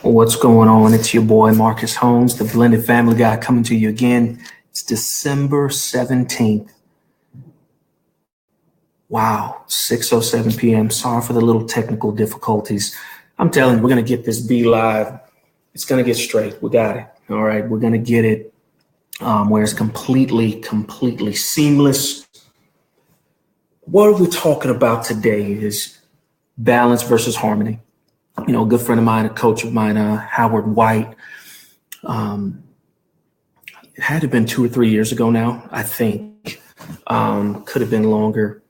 What's going on? It's your boy Marcus Holmes, the Blended Family Guy, coming to you again. It's December 17th. Wow, 6:07 p.m. Sorry for the little technical difficulties. I'm telling you, we're going to get this B live. It's going to get straight. We got it. All right, we're going to get it where it's completely seamless. What we're talking about today is balance versus harmony. You know, a good friend of mine, a coach of mine, Howard White, it had to have been 2 or 3 years ago now, I think. Could have been longer.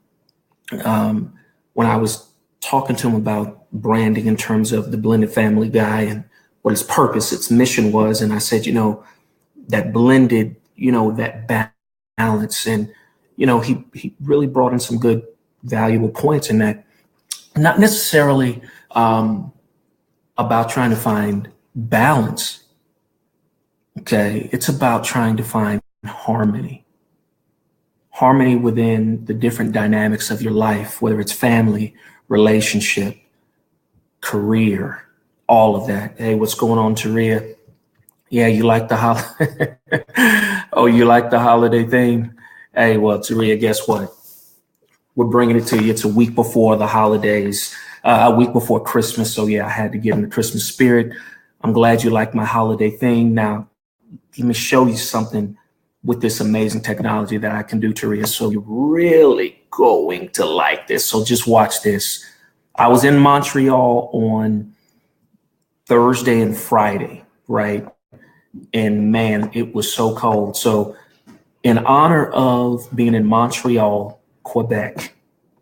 When I was talking to him about branding in terms of the Blended Family Guy and what its purpose, its mission was. And I said, that blended, that balance. And, he really brought in some good, valuable points in that. Not necessarily about trying to find balance. Okay. It's about trying to find harmony within the different dynamics of your life, whether it's family, relationship, career, all of that. Hey, what's going on, Taria? Yeah, you like the holiday? Oh, you like the holiday theme? Hey, well, Taria, guess what? We're bringing it to you. It's a week before the holidays, a week before Christmas. So yeah, I had to get in the Christmas spirit. I'm glad you like my holiday thing. Now, let me show you something with this amazing technology that I can do, Taria. So you're really going to like this. So just watch this. I was in Montreal on Thursday and Friday, right? And man, it was so cold. So in honor of being in Montreal, Quebec,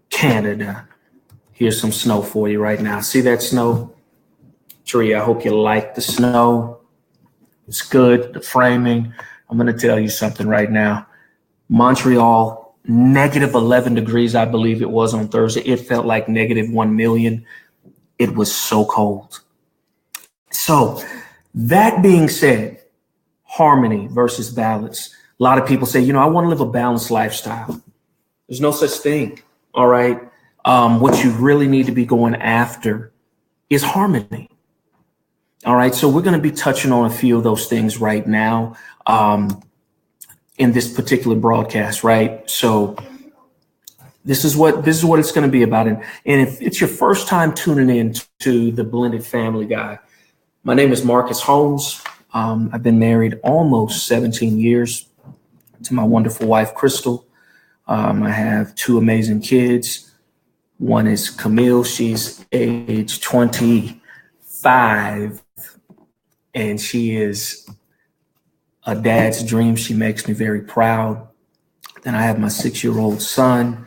Canada, here's some snow for you right now. See that snow? Taria, I hope you like the snow. It's good, the framing. I'm going to tell you something right now. Montreal, negative 11 degrees, I believe it was on Thursday. It felt like negative 1 million. It was so cold. So that being said, harmony versus balance. A lot of people say, I want to live a balanced lifestyle. There's no such thing. All right. What you really need to be going after is harmony. All right. So we're going to be touching on a few of those things right now in this particular broadcast. Right. So this is what it's going to be about. And if it's your first time tuning in to the Blended Family Guy, my name is Marcus Holmes. I've been married almost 17 years to my wonderful wife, Crystal. I have 2 amazing kids. One is Camille. She's age 25, and she is a dad's dream. She makes me very proud. Then I have my 6-year-old son.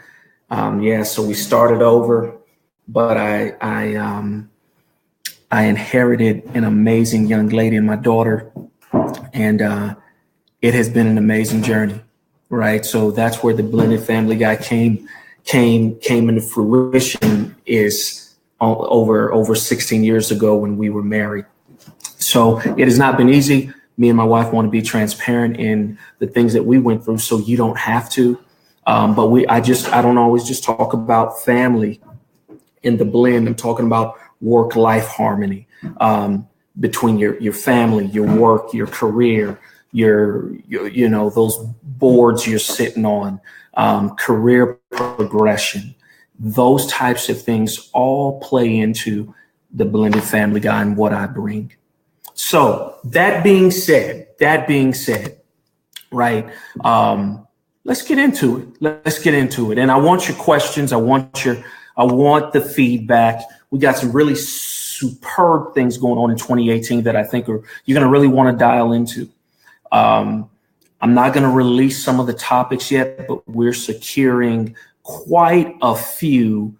So we started over, but I inherited an amazing young lady in my daughter, and it has been an amazing journey. Right. So that's where the Blended Family Guy came into fruition is over 16 years ago when we were married. So it has not been easy. Me and my wife want to be transparent in the things that we went through, so you don't have to. But I don't always just talk about family in the blend. I'm talking about work-life harmony between your family, your work, your career, your those boards you're sitting on, career progression. Those types of things all play into the Blended Family Guy and what I bring. So that being said, right? Let's get into it. And I want your questions. I want the feedback. We got some really superb things going on in 2018 that I think you're going to really want to dial into. I'm not going to release some of the topics yet, but we're securing quite a few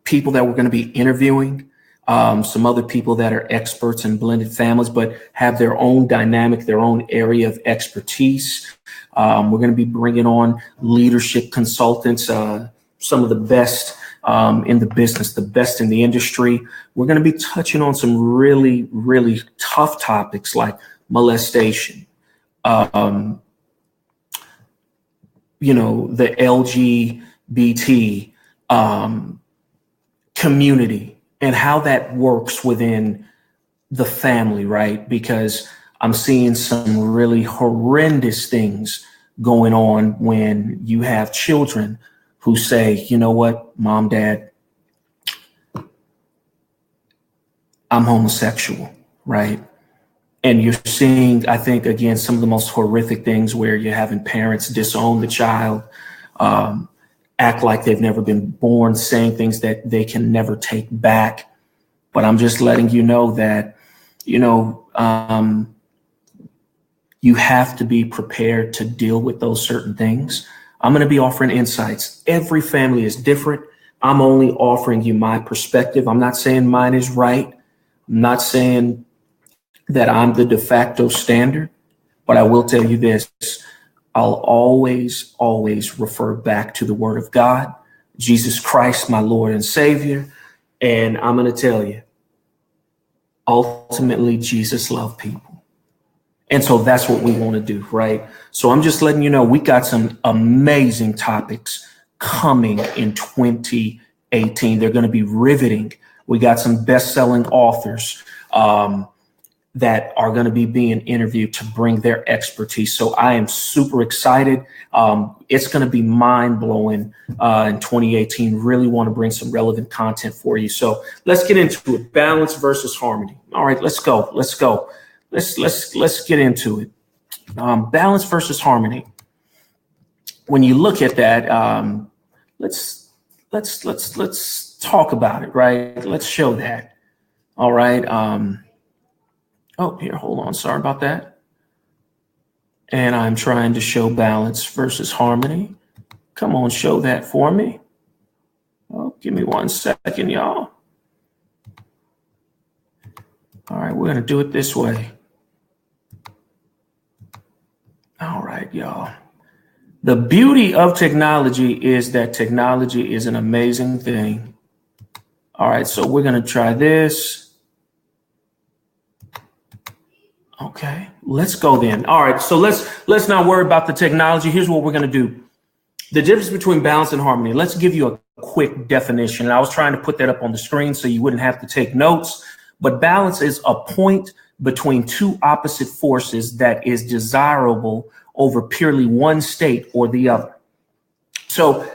people that we're going to be interviewing, some other people that are experts in blended families, but have their own dynamic, their own area of expertise. We're going to be bringing on leadership consultants, some of the best in the business, the best in the industry. We're going to be touching on some really, really tough topics like molestation, the LGBT community, and how that works within the family, right? Because I'm seeing some really horrendous things going on when you have children who say, you know what, mom, dad, I'm homosexual, right? And you're seeing, I think, again, some of the most horrific things where you're having parents disown the child, act like they've never been born, saying things that they can never take back. But I'm just letting you know that, you have to be prepared to deal with those certain things. I'm going to be offering insights. Every family is different. I'm only offering you my perspective. I'm not saying mine is right. I'm not saying that I'm the de facto standard, but I will tell you this. I'll always, always refer back to the Word of God, Jesus Christ, my Lord and Savior. And I'm going to tell you, ultimately, Jesus loved people. And so that's what we want to do, right? So I'm just letting you know, we got some amazing topics coming in 2018. They're going to be riveting. We got some best-selling authors that are going to be being interviewed to bring their expertise. So I am super excited. It's going to be mind-blowing in 2018. Really want to bring some relevant content for you. So let's get into it. Balance versus harmony. All right, let's go. Let's get into it. Balance versus harmony. When you look at that, let's talk about it, right? Let's show that. All right. Oh, here, hold on. Sorry about that. And I'm trying to show balance versus harmony. Come on, show that for me. Oh, give me 1 second, y'all. All right, we're going to do it this way. All right, y'all. The beauty of technology is that technology is an amazing thing. All right, so we're going to try this. Okay, let's go then. All right, so let's not worry about the technology. Here's what we're going to do. The difference between balance and harmony. Let's give you a quick definition. And I was trying to put that up on the screen so you wouldn't have to take notes. But balance is a point between two opposite forces that is desirable over purely one state or the other. So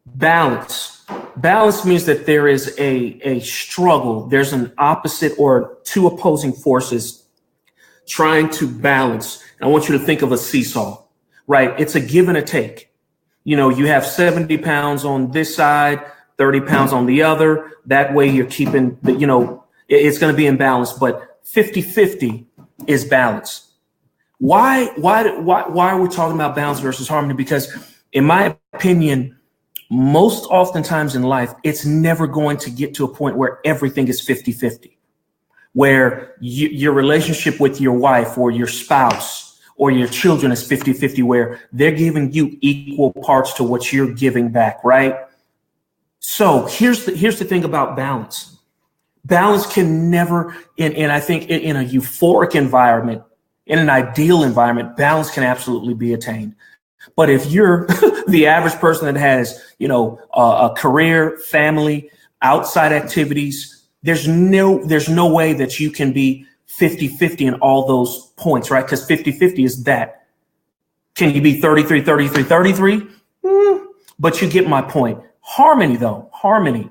balance means that there is a struggle. There's an opposite or two opposing forces trying to balance. And I want you to think of a seesaw, right? It's a give and a take. You know, you have 70 pounds on this side, 30 pounds on the other. That way you're keeping the, it's going to be in balance, but 50-50 is balance. Why are we talking about balance versus harmony? Because in my opinion, most oftentimes in life, it's never going to get to a point where everything is 50-50. Where your relationship with your wife or your spouse or your children is 50-50, where they're giving you equal parts to what you're giving back, right? So here's the thing about balance. Balance can never, and I think in a euphoric environment, in an ideal environment, balance can absolutely be attained. But if you're the average person that has, a career, family, outside activities, there's no way that you can be 50-50 in all those points, right? Because 50-50 is that. Can you be 33-33-33? But you get my point. Harmony, though, harmony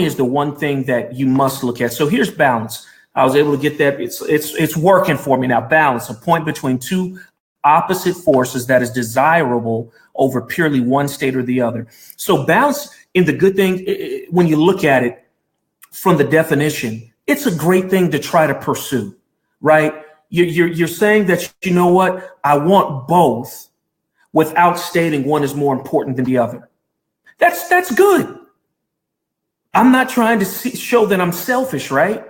is the one thing that you must look at. So here's balance. I was able to get that. It's working for me now. Balance, a point between two opposite forces that is desirable over purely one state or the other. So balance in the good thing, when you look at it, from the definition, it's a great thing to try to pursue, right? You're saying that, you know what, I want both without stating one is more important than the other. That's good. I'm not trying to show that I'm selfish, right?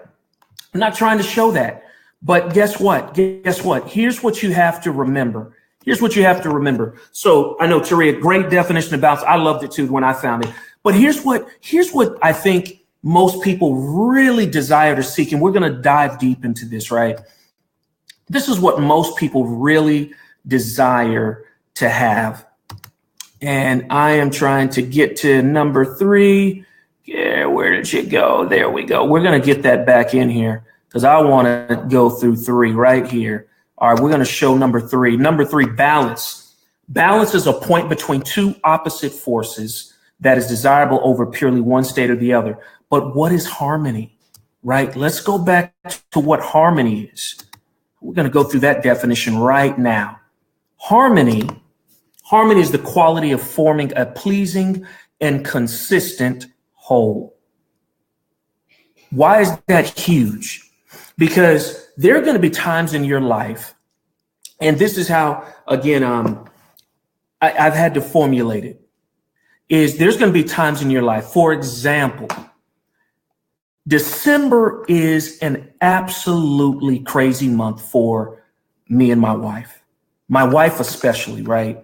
I'm not trying to show that. But guess what? Here's what you have to remember. So I know, Taria, great definition of balance. I loved it too when I found it. But here's what I think most people really desire to seek, and we're going to dive deep into this, right? This is what most people really desire to have. And I am trying to get to number 3. Yeah, where did you go? There we go. We're going to get that back in here because I want to go through 3 right here. All right, we're going to show number 3. Number 3, balance. Balance is a point between 2 opposite forces that is desirable over purely one state or the other. But what is harmony, right? Let's go back to what harmony is. We're going to go through that definition right now. Harmony is the quality of forming a pleasing and consistent whole. Why is that huge? Because there are going to be times in your life, and this is how, again, I've had to formulate it, is there's going to be times in your life, for example, December is an absolutely crazy month for me and my wife especially, right?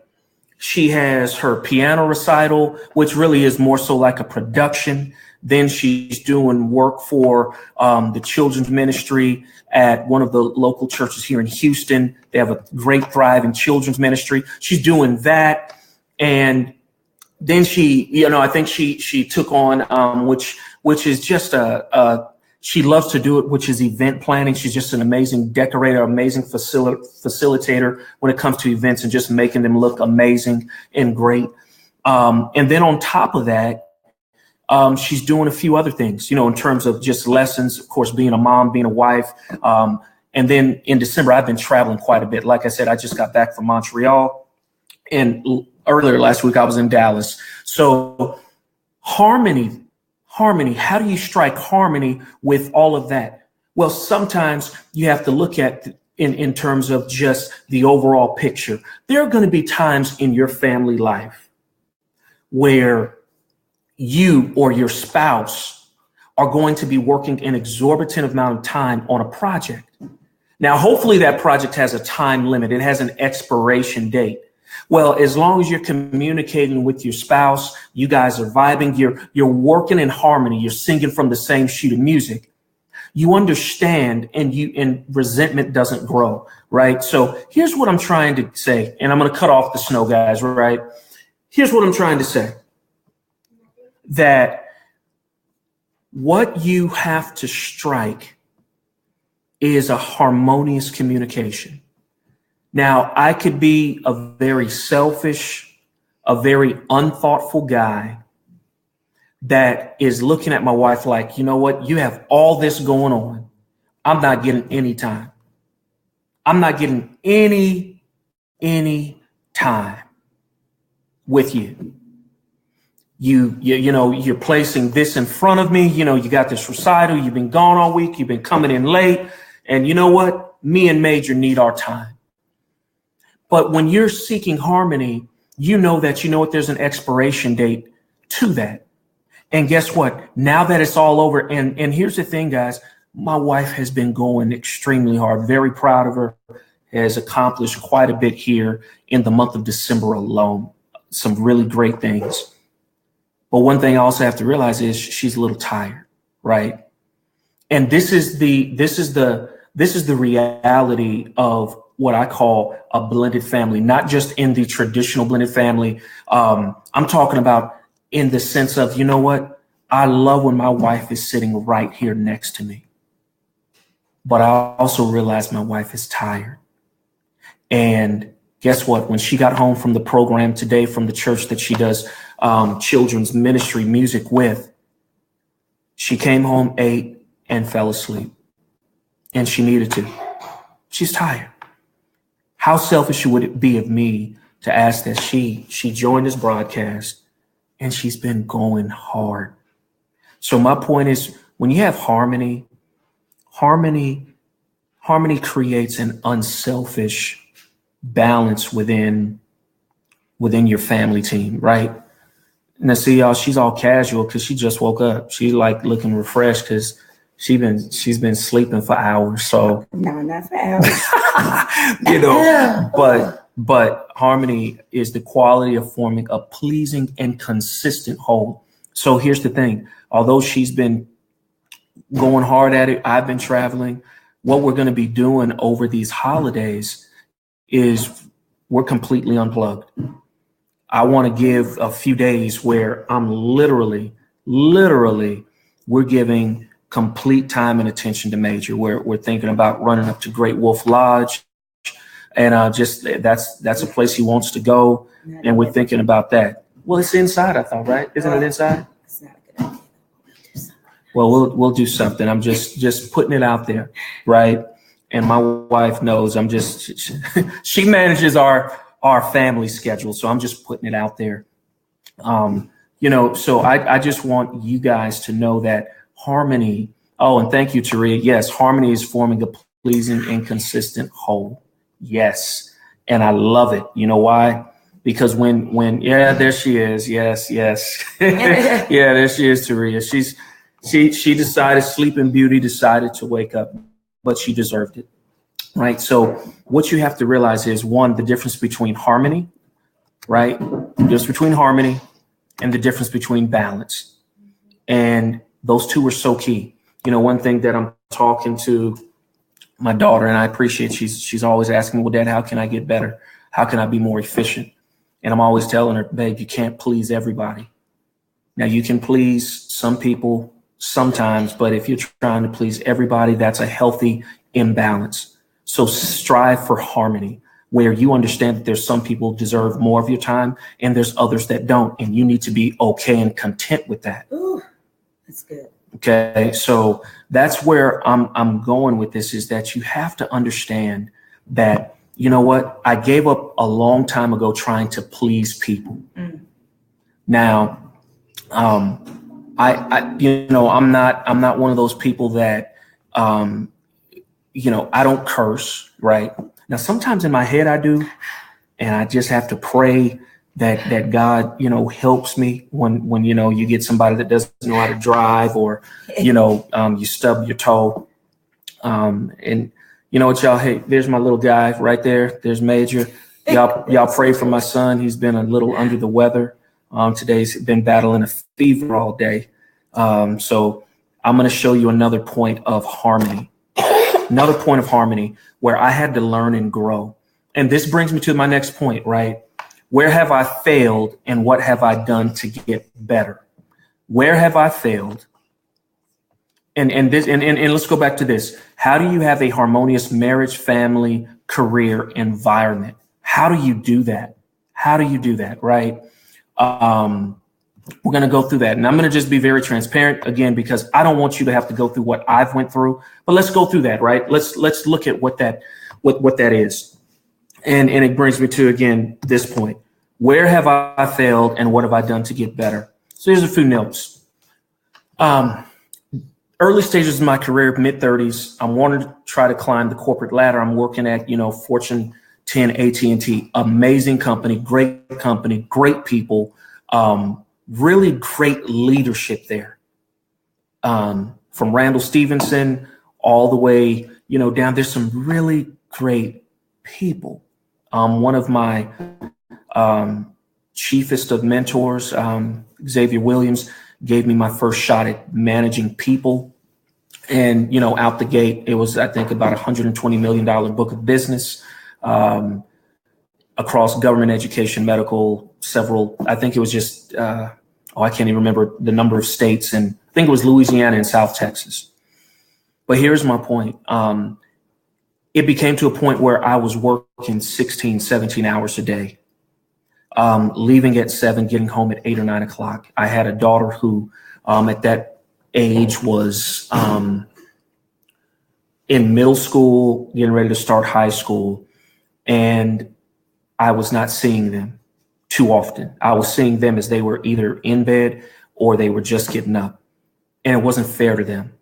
She has her piano recital, which really is more so like a production. Then she's doing work for the children's ministry at one of the local churches here in Houston. They have a great, thriving children's ministry. She's doing that. And then she, I think she took on, which is just she loves to do it, which is event planning. She's just an amazing decorator, amazing facilitator when it comes to events and just making them look amazing and great. And then on top of that, she's doing a few other things, in terms of just lessons, of course, being a mom, being a wife. And then in December, I've been traveling quite a bit. Like I said, I just got back from Montreal, and earlier last week I was in Dallas. So harmony, how do you strike harmony with all of that? Well, sometimes you have to look at in terms of just the overall picture. There are going to be times in your family life where you or your spouse are going to be working an exorbitant amount of time on a project. Now, hopefully that project has a time limit. It has an expiration date. Well, as long as you're communicating with your spouse, you guys are vibing, you're working in harmony, you're singing from the same sheet of music, you understand, and resentment doesn't grow, right? So here's what I'm trying to say, and I'm going to cut off the snow, guys, right? Here's what I'm trying to say, that what you have to strike is a harmonious communication. Now, I could be a very selfish, a very unthoughtful guy that is looking at my wife like, you know what, you have all this going on. I'm not getting any time. I'm not getting any time with you. You're placing this in front of me. You got this recital. You've been gone all week. You've been coming in late. And you know what? Me and Major need our time. But when you're seeking harmony, there's an expiration date to that. And guess what? Now that it's all over, and here's the thing, guys, my wife has been going extremely hard. Very proud of her. Has accomplished quite a bit here in the month of December alone. Some really great things. But one thing I also have to realize is she's a little tired, right? And this is the reality of what I call a blended family, not just in the traditional blended family. I'm talking about in the sense of, you know what? I love when my wife is sitting right here next to me. But I also realize my wife is tired. And guess what? When she got home from the program today from the church that she does children's ministry music with, she came home, ate, and fell asleep. And she needed to. She's tired. How selfish would it be of me to ask that she joined this broadcast, and she's been going hard. So my point is, when you have harmony creates an unselfish balance within your family team, right? Now, see, y'all, she's all casual because she just woke up. She's like looking refreshed because she's been sleeping for hours. So no, not for hours. But harmony is the quality of forming a pleasing and consistent whole. So here's the thing. Although she's been going hard at it, I've been traveling. What we're going to be doing over these holidays is we're completely unplugged. I want to give a few days where I'm literally literally, we're giving complete time and attention to Major. We're thinking about running up to Great Wolf Lodge, and just that's a place he wants to go, and we're thinking about that. Well, it's inside, I thought, right? Isn't it inside? It's not a good idea. Well, we'll do something. I'm just putting it out there, right? And my wife knows I'm just she manages our family schedule, so I'm just putting it out there. So I just want you guys to know that harmony. Oh, and thank you, Taria. Yes, harmony is forming a pleasing and consistent whole. Yes, and I love it. You know why? Because when there she is. Yes. Yeah, there she is, Taria. She decided, Sleeping Beauty decided to wake up, but she deserved it, right? So what you have to realize is, one, the difference between harmony, right? The difference between harmony and the difference between balance. And those two are so key. One thing that I'm talking to my daughter, and I appreciate she's always asking me, well, Dad, how can I get better? How can I be more efficient? And I'm always telling her, babe, you can't please everybody. Now, you can please some people sometimes, but if you're trying to please everybody, that's a healthy imbalance. So strive for harmony, where you understand that there's some people deserve more of your time and there's others that don't, and you need to be okay and content with that. Ooh, that's good. Okay, so that's where I'm going with this, is that you have to understand that, you know what, I gave up a long time ago trying to please people. Now, I'm not one of those people that, I don't curse, right? Now, sometimes in my head I do, and I just have to pray that God, helps me when you get somebody that doesn't know how to drive, or, you stub your toe. And you know what, y'all, hey, there's my little guy right there. There's Major. Y'all pray for my son. He's been a little under the weather. Today's been battling a fever all day. So I'm going to show you another point of harmony, where I had to learn and grow. And this brings me to my next point, right? Where have I failed and what have I done to get better? Where have I failed? And let's go back to this. How do you have a harmonious marriage, family, career environment? How do you do that? Right? We're going to go through that, and I'm going to just be very transparent again, because I don't want you to have to go through what I've went through, but let's go through that, right? Let's look at what that is. And it brings me to, again, this point. Where have I failed and what have I done to get better? So here's a few notes. Early stages of my career, mid-30s, I'm wanting to try to climb the corporate ladder. I'm working at, Fortune 10 AT&T, amazing company, great people, really great leadership there. From Randall Stevenson all the way, down, there's some really great people. One of my chiefest of mentors, Xavier Williams, gave me my first shot at managing people. And, out the gate, it was, I think, about $120 million book of business across government, education, medical, several, I think it was just, I can't even remember the number of states. And I think it was Louisiana and South Texas. But here's my point. It became to a point where I was working 16, 17 hours a day, leaving at 7, getting home at 8 or 9 o'clock. I had a daughter who at that age was in middle school, getting ready to start high school, and I was not seeing them too often. I was seeing them as they were either in bed or they were just getting up, and it wasn't fair to them.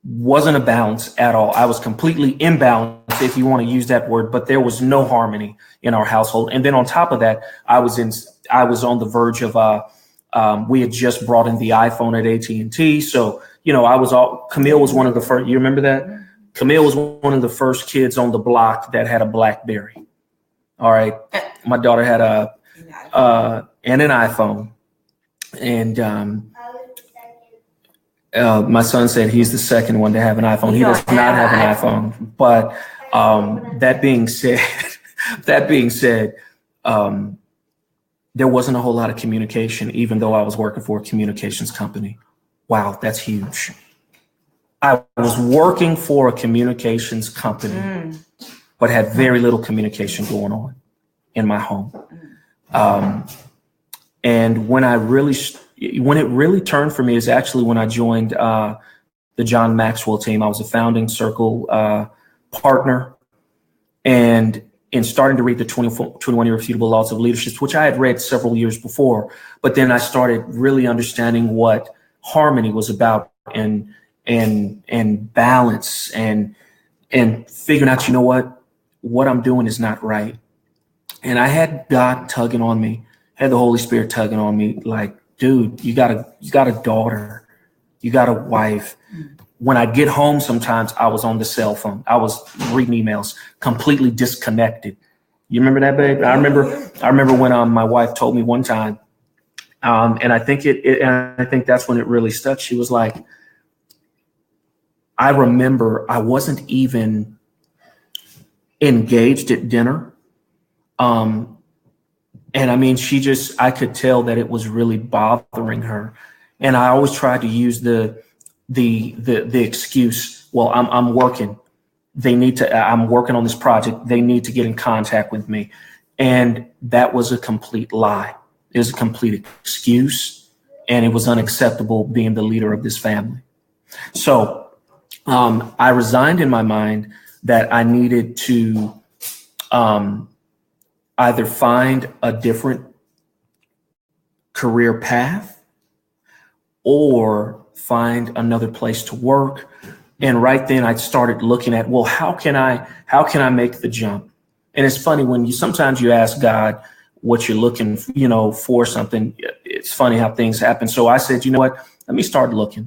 Wasn't a balance at all. I was completely imbalanced, if you want to use that word, but there was no harmony in our household. And then on top of that, I was on the verge of we had just brought in the iPhone at AT&T. So, Camille was one of the first, you remember that? Camille was one of the first kids on the block that had a BlackBerry. All right. My daughter had and an iPhone. And my son said he's the second one to have an iPhone. He does not have an iPhone. But that being said, there wasn't a whole lot of communication, even though I was working for a communications company. Wow, that's huge. I was working for a communications company, but had very little communication going on in my home. And when it really turned for me is actually when I joined the John Maxwell team. I was a founding circle partner, and in starting to read the 21 Irrefutable Laws of Leadership, which I had read several years before, but then I started really understanding what harmony was about and balance and figuring out, what I'm doing is not right. And I had God tugging on me, had the Holy Spirit tugging on me, like, dude, you got a daughter, you got a wife. When I'd get home, sometimes I was on the cell phone. I was reading emails, completely disconnected. You remember that, babe? I remember when my wife told me one time, and I think I think that's when it really stuck. She was like, I remember I wasn't even engaged at dinner. And I mean, I could tell that it was really bothering her. And I always tried to use the excuse, well, I'm working. I'm working on this project. They need to get in contact with me. And that was a complete lie. It was a complete excuse, and it was unacceptable being the leader of this family. So I resigned in my mind that I needed to either find a different career path or find another place to work. And right then I started looking at, well, how can I make the jump? And it's funny when sometimes you ask God what you're looking, for something. It's funny how things happen. So I said, you know what, let me start looking.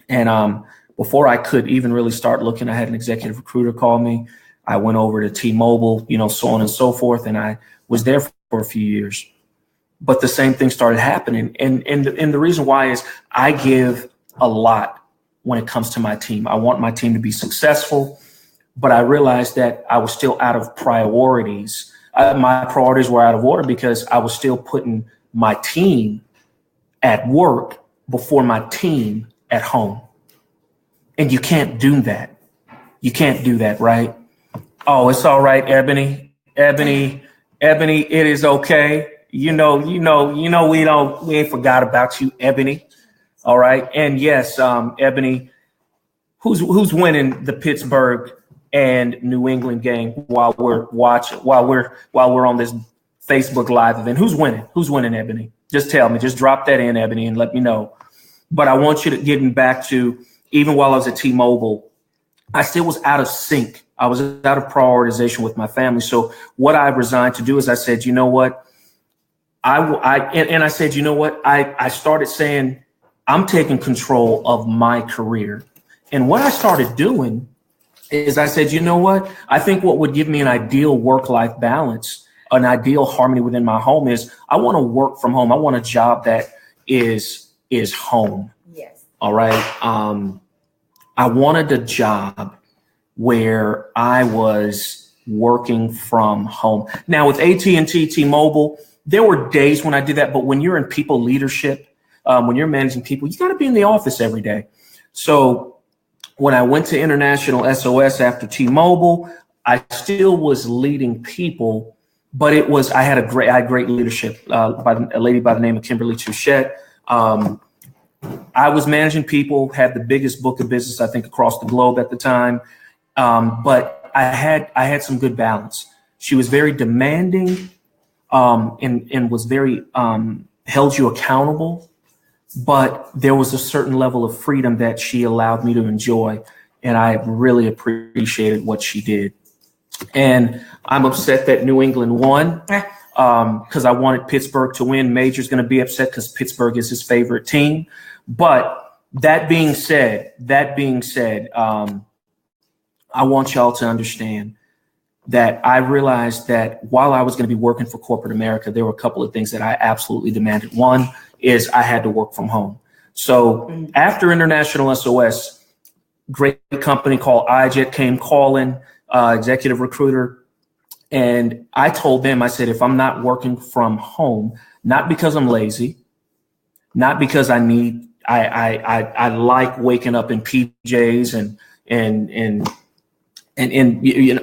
And before I could even really start looking, I had an executive recruiter call me. I went over to T-Mobile, so on and so forth. And I was there for a few years. But the same thing started happening. And the reason why is I give a lot when it comes to my team. I want my team to be successful, but I realized that I was still out of priorities. My priorities were out of order because I was still putting my team at work before my team at home. And you can't do that. You can't do that, right? Oh, it's all right, Ebony, it is okay. We ain't forgot about you, Ebony. All right. And yes, Ebony, who's winning the Pittsburgh and New England game while we're on this Facebook Live event? Who's winning, Ebony? Just tell me, just drop that in, Ebony, and let me know. But I want you to getting back to, even while I was at T-Mobile, I still was out of sync. I was out of prioritization with my family. So what I resigned to do is I said, you know what? I said, you know what? I started saying, I'm taking control of my career. And what I started doing is I said, you know what? I think what would give me an ideal work-life balance, an ideal harmony within my home is I want to work from home. I want a job that is home. Yes. All right. I wanted a job where I was working from home. Now with AT&T, T-Mobile, there were days when I did that, but when you're in people leadership, when you're managing people, you got to be in the office every day. So when I went to International SOS after T-Mobile, I still was leading people, but I had great leadership by a lady by the name of Kimberly Touchette. I was managing people, had the biggest book of business, I think, across the globe at the time. But I had some good balance. She was very demanding, and was very, held you accountable, but there was a certain level of freedom that she allowed me to enjoy. And I really appreciated what she did. And I'm upset that New England won, because I wanted Pittsburgh to win. Major's going to be upset because Pittsburgh is his favorite team. But that being said, I want y'all to understand that I realized that while I was going to be working for corporate America, there were a couple of things that I absolutely demanded. One is I had to work from home. So after International SOS, great company called iJet came calling, executive recruiter. And I told them, I said, if I'm not working from home, not because I'm lazy, not because I need I like waking up in PJs and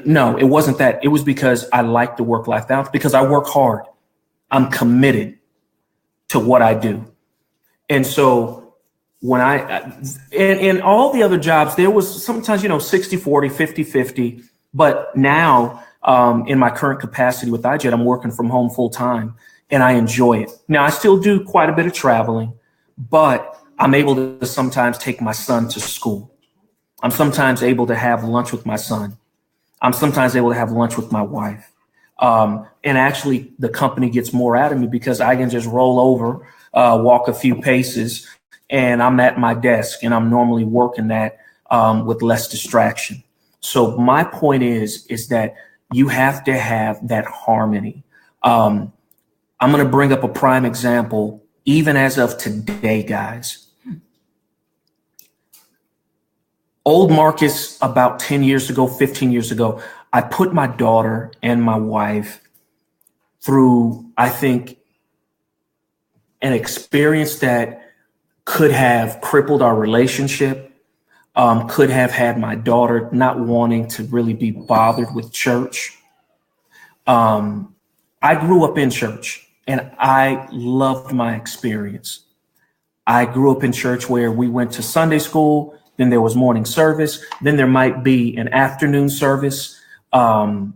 no, it wasn't that. It was because I like the work-life balance, because I work hard. I'm committed to what I do. And so when in all the other jobs, there was sometimes, 60-40, 50-50. But now in my current capacity with iJet, I'm working from home full time and I enjoy it. Now, I still do quite a bit of traveling, but I'm able to sometimes take my son to school. I'm sometimes able to have lunch with my son. I'm sometimes able to have lunch with my wife. And actually, the company gets more out of me because I can just roll over, walk a few paces, and I'm at my desk, and I'm normally working that with less distraction. So my point is that you have to have that harmony. I'm going to bring up a prime example, even as of today, guys. Old Marcus, about 10 years ago, 15 years ago, I put my daughter and my wife through, I think, an experience that could have crippled our relationship, could have had my daughter not wanting to really be bothered with church. I grew up in church and I loved my experience. I grew up in church where we went to Sunday school, then there was morning service, then there might be an afternoon service, then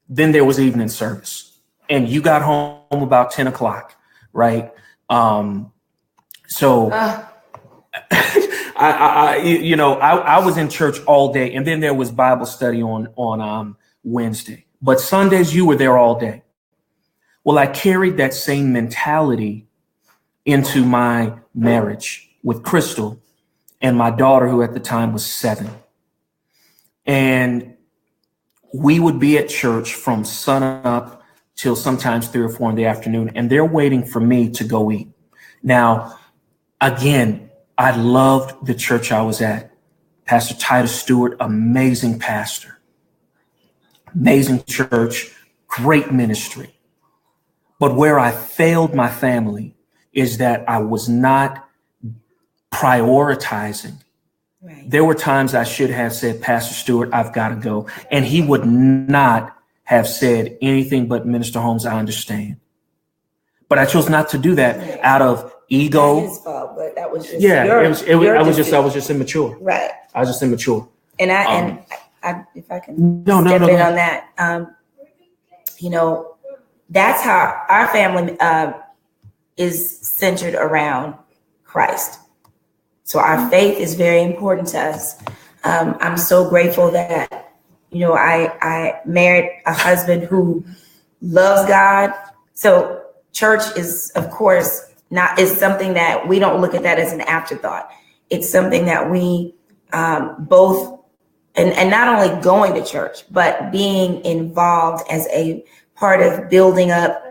there was evening service, and you got home about 10 o'clock, right? So I was in church all day, and then there was Bible study on Wednesday. But Sundays, you were there all day. Well, I carried that same mentality into my marriage with Crystal and my daughter, who at the time was 7. And we would be at church from sun up till sometimes 3 or 4 in the afternoon, and they're waiting for me to go eat. Now, again, I loved the church I was at. Pastor Titus Stewart, amazing pastor, amazing church, great ministry. But where I failed my family is that I was not prioritizing. Right. There were times I should have said, Pastor Stewart, I've got to go. And he would not have said anything but, Minister Holmes, I understand. But I chose not to do that out of ego. Not his fault, but that was just I was just immature. Right. I was just immature. And I if I can step in on that, that's how our family is centered around Christ. So our faith is very important to us. I'm so grateful that, I married a husband who loves God. So church is, of course, is something that we don't look at that as an afterthought. It's something that we both, and not only going to church, but being involved as a part of building up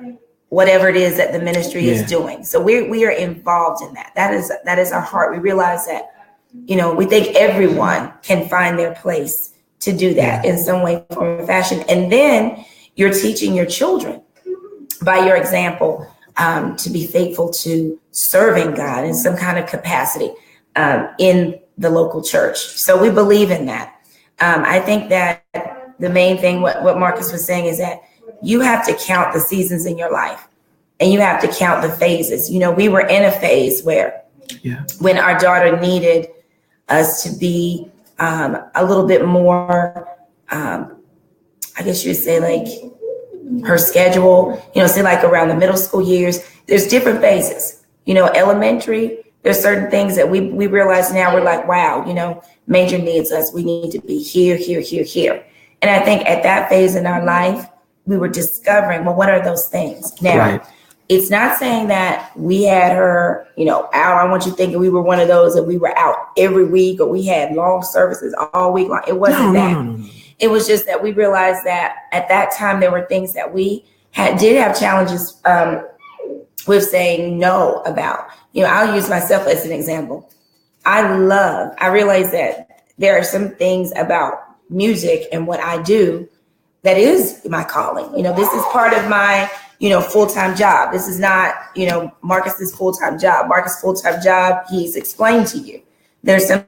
whatever it is that the ministry is doing. So we are involved in that. That is our heart. We realize that, we think everyone can find their place to do that in some way, form, or fashion. And then you're teaching your children by your example to be faithful to serving God in some kind of capacity in the local church. So we believe in that. I think that the main thing, what Marcus was saying, is that you have to count the seasons in your life and you have to count the phases. We were in a phase where when our daughter needed us to be a little bit more, I guess you would say, like her schedule, say like around the middle school years, there's different phases, elementary, there's certain things that we realize now, we're like, wow, major needs us. We need to be here, here, here, here. And I think at that phase in our life, we were discovering, well, what are those things? Now, it's not saying that we had her, out. I want you thinking we were one of those that we were out every week or we had long services all week long. It wasn't that. No. It was just that we realized that at that time, there were things that we did have challenges with saying no about. I'll use myself as an example. I realize that there are some things about music and what I do that is my calling. This is part of my, full-time job. This is not, Marcus's full-time job. Marcus' full-time job, he's explained to you. There's some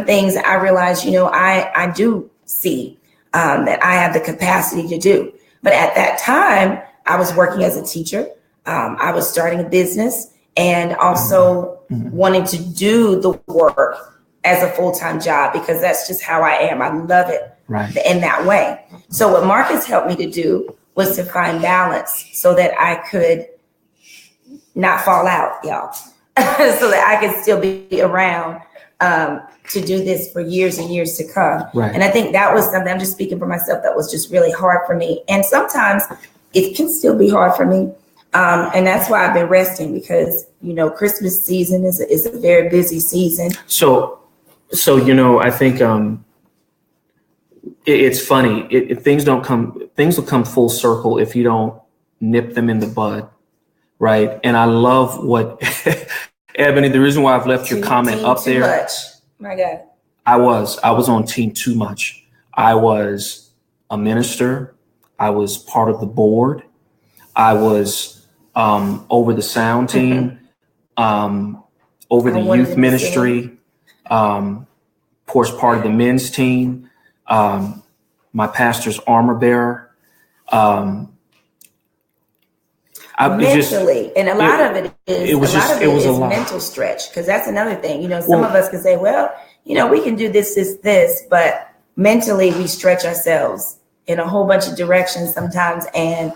things I realize, I do see that I have the capacity to do. But at that time, I was working as a teacher. I was starting a business and also wanting to do the work as a full-time job because that's just how I am. I love it in that way. So what Marcus helped me to do was to find balance so that I could not fall out, y'all, so that I could still be around to do this for years and years to come. And I think that was something, I'm just speaking for myself, that was just really hard for me. And sometimes it can still be hard for me. And that's why I've been resting because, Christmas season is a very busy season. So, I think it's funny. Things will come full circle if you don't nip them in the bud. Right. And I love what Ebony, the reason why I've left your comment up there. Much. My God. I was on Team Too Much. I was a minister. I was part of the board. I was over the sound team, over the youth ministry, of course, part of the men's team, my pastor's armor bearer. Mentally, and a lot of it is mental stretch, because that's another thing. Some of us can say, well, we can do this, but mentally we stretch ourselves in a whole bunch of directions sometimes. And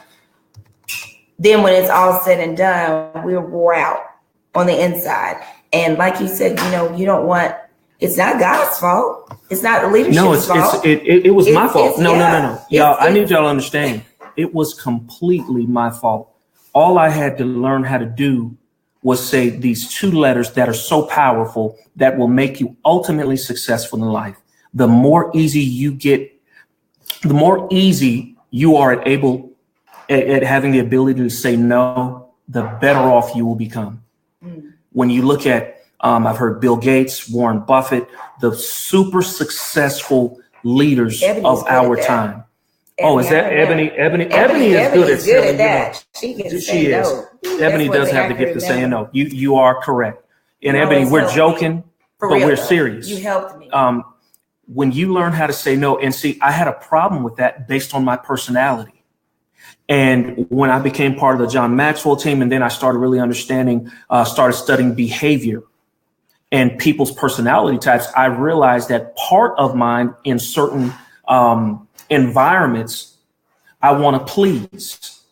then when it's all said and done, we're wore out on the inside. And like you said, you don't want, it's not God's fault. It's not the leadership's fault. It was my fault. No. Y'all, I need y'all to understand. It was completely my fault. All I had to learn how to do was say these two letters that are so powerful that will make you ultimately successful in life. The more easy you are at having the ability to say no, the better off you will become. When you look at, I've heard Bill Gates, Warren Buffett, the super successful leaders of our time. Is that Ebony? Ebony is good at saying that. She is. No. Ebony does have the gift of saying no. You are correct. And Ebony, we're joking, but we're serious. You helped me. When you learn how to say no, and see, I had a problem with that based on my personality. And when I became part of the John Maxwell team, and then I started really started studying behavior and people's personality types, I realized that part of mine in certain environments, I want to please.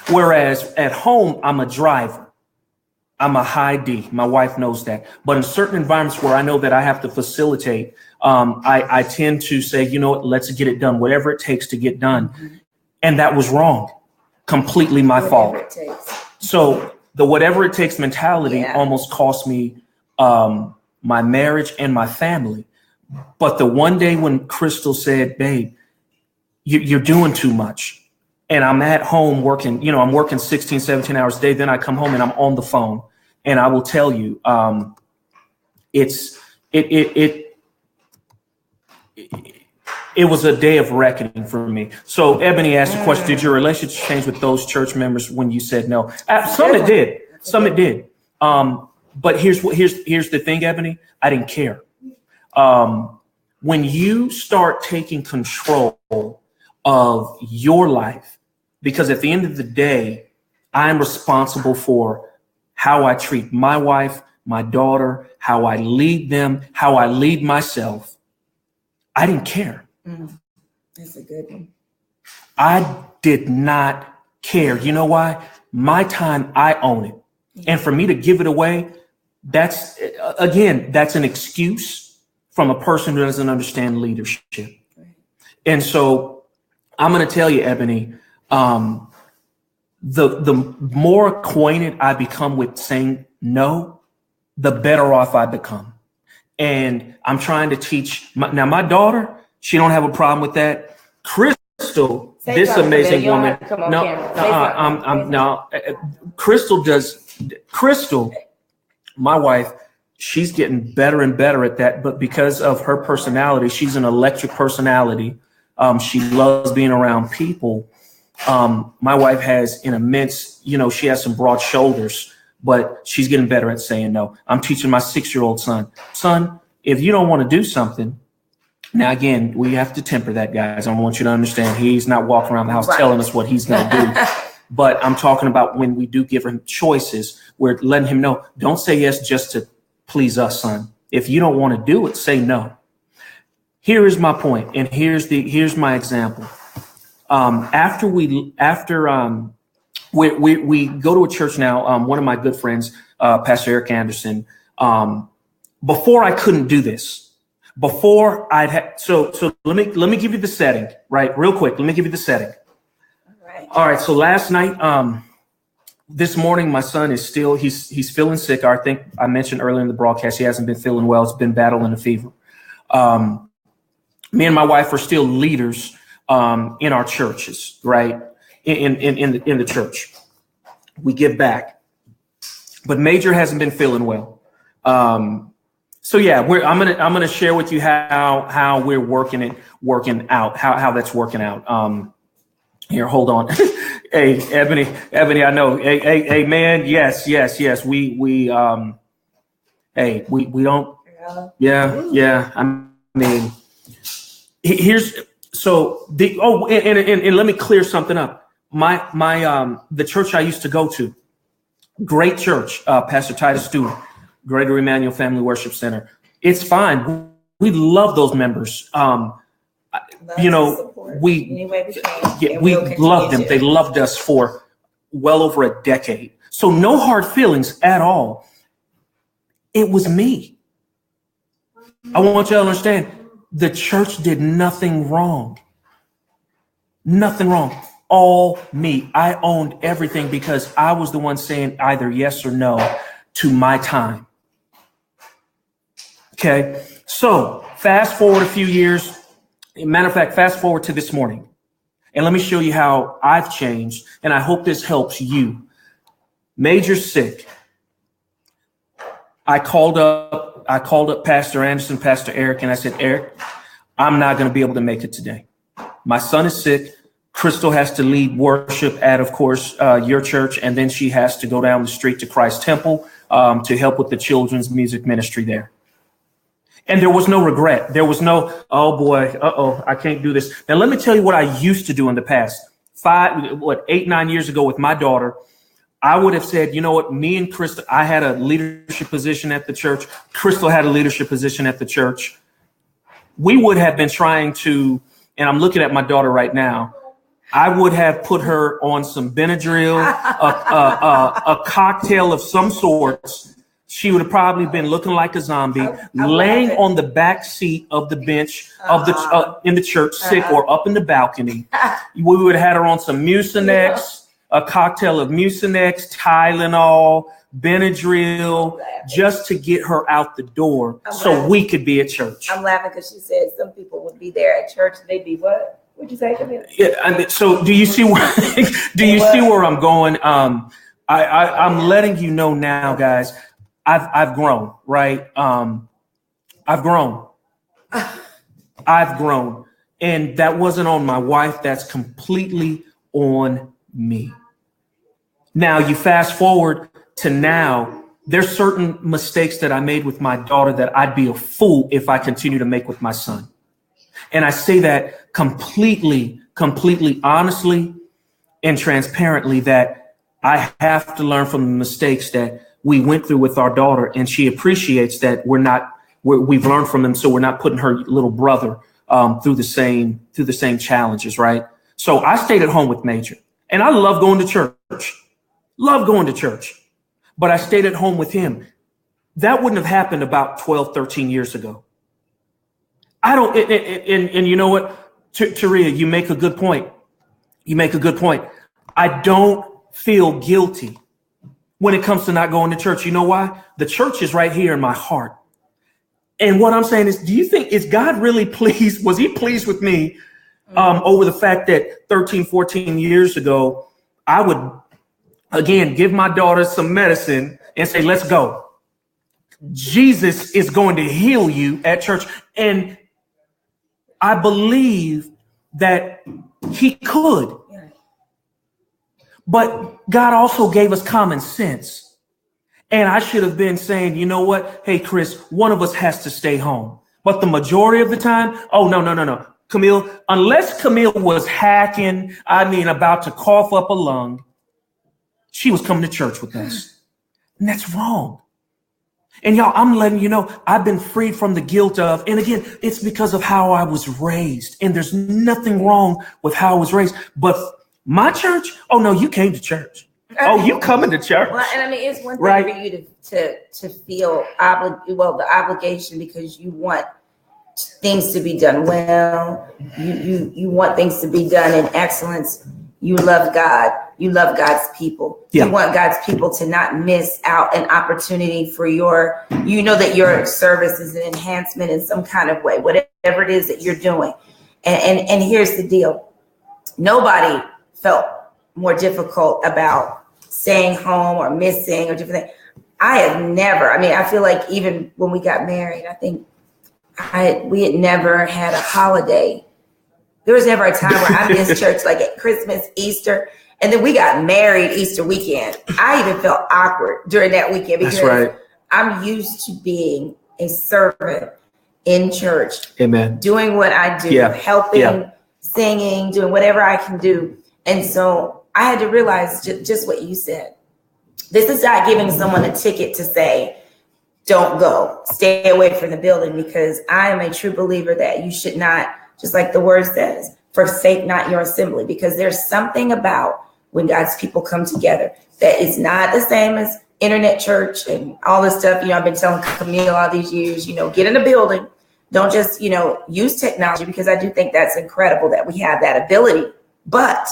Whereas at home, I'm a driver. I'm a high D. My wife knows that. But in certain environments where I know that I have to facilitate, I tend to say, let's get it done, whatever it takes to get done. And that was wrong. Completely my fault. So the whatever it takes mentality almost cost me my marriage and my family. But the one day when Crystal said, babe, you're doing too much. And I'm at home working, I'm working 16, 17 hours a day. Then I come home and I'm on the phone. And I will tell you, it was a day of reckoning for me. So Ebony asked the question, did your relationship change with those church members when you said no? Some it did. Some it did. But here's the thing, Ebony, I didn't care. When you start taking control of your life, because at the end of the day, I'm responsible for how I treat my wife, my daughter, how I lead them, how I lead myself. I didn't care. That's a good one. I did not care. You know why? My time, I own it. And for me to give it away, that's an excuse from a person who doesn't understand leadership. And so I'm going to tell you, Ebony, the more acquainted I become with saying no, the better off I become. And I'm trying to teach my daughter, she don't have a problem with that. Crystal, this amazing woman. Crystal, my wife, she's getting better and better at that. But because of her personality, she's an electric personality. She loves being around people. My wife has an immense, she has some broad shoulders, but she's getting better at saying no. I'm teaching my 6-year-old son, if you don't want to do something, now again, we have to temper that, guys. I want you to understand he's not walking around the house telling us what he's going to do. But I'm talking about when we do give him choices, we're letting him know, don't say yes just to please us, son. If you don't want to do it, say no. Here is my point, and here's my example. After we go to a church now, one of my good friends, Pastor Eric Anderson, before I couldn't do this, before I'd had, so let me give you the setting, right? Real quick. Let me give you the setting. All right. So last night, this morning, my son is still, he's feeling sick. I think I mentioned earlier in the broadcast, he hasn't been feeling well. He's been battling a fever. Me and my wife are still leaders in our churches, right? In the church, we give back, but Major hasn't been feeling well. So yeah, I'm gonna share with you how we're working out, how that's working out. Here, hold on. Hey, Ebony, I know. Hey, man, yes. We don't. Yeah. I mean, here's. So and let me clear something up. The church I used to go to, great church, Pastor Titus Stewart, Gregory Emmanuel Family Worship Center. It's fine. We love those members. We loved them. They loved us for well over a decade. So no hard feelings at all. It was me. I want you to understand. The church did nothing wrong. Nothing wrong. All me. I owned everything because I was the one saying either yes or no to my time. Okay. So fast forward a few years. Matter of fact, fast forward to this morning. And let me show you how I've changed. And I hope this helps you. Major's sick. I called up Pastor Anderson, Pastor Eric, and I said, Eric, I'm not going to be able to make it today. My son is sick. Crystal has to lead worship at, of course, your church, and then she has to go down the street to Christ Temple to help with the children's music ministry there. And there was no regret. There was no, oh boy, I can't do this. Now, let me tell you what I used to do in the past. 8, 9 years ago with my daughter, I would have said, you know what, me and Crystal, I had a leadership position at the church. Crystal had a leadership position at the church. We would have been trying to, and I'm looking at my daughter right now, I would have put her on some Benadryl, a cocktail of some sorts. She would have probably been looking like a zombie, laying on the back seat of the bench of the in the church, sick or up in the balcony. We would have had her on some Mucinex. A cocktail of Mucinex, Tylenol, Benadryl, just to get her out the door so we could be at church. I'm laughing because she said some people would be there at church. They'd be what? What'd you say, Camille? Yeah, I mean, so do you see where see where I'm going? I'm letting you know now, guys. I've grown, right? I've grown, and that wasn't on my wife. That's completely on me. Now you fast forward to now, there's certain mistakes that I made with my daughter that I'd be a fool if I continue to make with my son. And I say that completely honestly and transparently, that I have to learn from the mistakes that we went through with our daughter. And she appreciates that we've learned from them. So we're not putting her little brother through the same challenges. Right. So I stayed at home with Major, and I love going to church. But I stayed at home with him. That wouldn't have happened about 12, 13 years ago. And you know what, Taria, you make a good point. I don't feel guilty when it comes to not going to church. You know why? The church is right here in my heart. And what I'm saying is, do you think, is God really pleased? Was he pleased with me over the fact that 13, 14 years ago, I would, again, give my daughter some medicine and say, let's go. Jesus is going to heal you at church. And I believe that he could. But God also gave us common sense. And I should have been saying, you know what? Hey, Chris, one of us has to stay home. But the majority of the time, oh, no. Camille, unless Camille was hacking, about to cough up a lung, she was coming to church with us. And that's wrong. And y'all, I'm letting you know, I've been freed from the guilt of, and again, it's because of how I was raised. And there's nothing wrong with how I was raised. But my church, oh no, you came to church. Oh, you coming to church. Well, and it's one thing for you to feel the obligation because you want things to be done well. You want things to be done in excellence. You love God. You love God's people. Yeah. You want God's people to not miss out an opportunity for that your service is an enhancement in some kind of way, whatever it is that you're doing. And here's the deal. Nobody felt more difficult about staying home or missing or different things. I have never, I feel like even when we got married, I think we had never had a holiday. There was never a time where I missed church, like at Christmas, Easter, and then we got married Easter weekend. I even felt awkward during that weekend because I'm used to being a servant in church. Amen. Doing what I do, helping, singing, doing whatever I can do. And so I had to realize just what you said. This is not giving someone a ticket to say, don't go, stay away from the building, because I am a true believer that you should not, just like the word says, forsake not your assembly, because there's something about when God's people come together that is not the same as internet church and all this stuff. I've been telling Camille all these years, get in the building. Don't just, use technology, because I do think that's incredible that we have that ability. But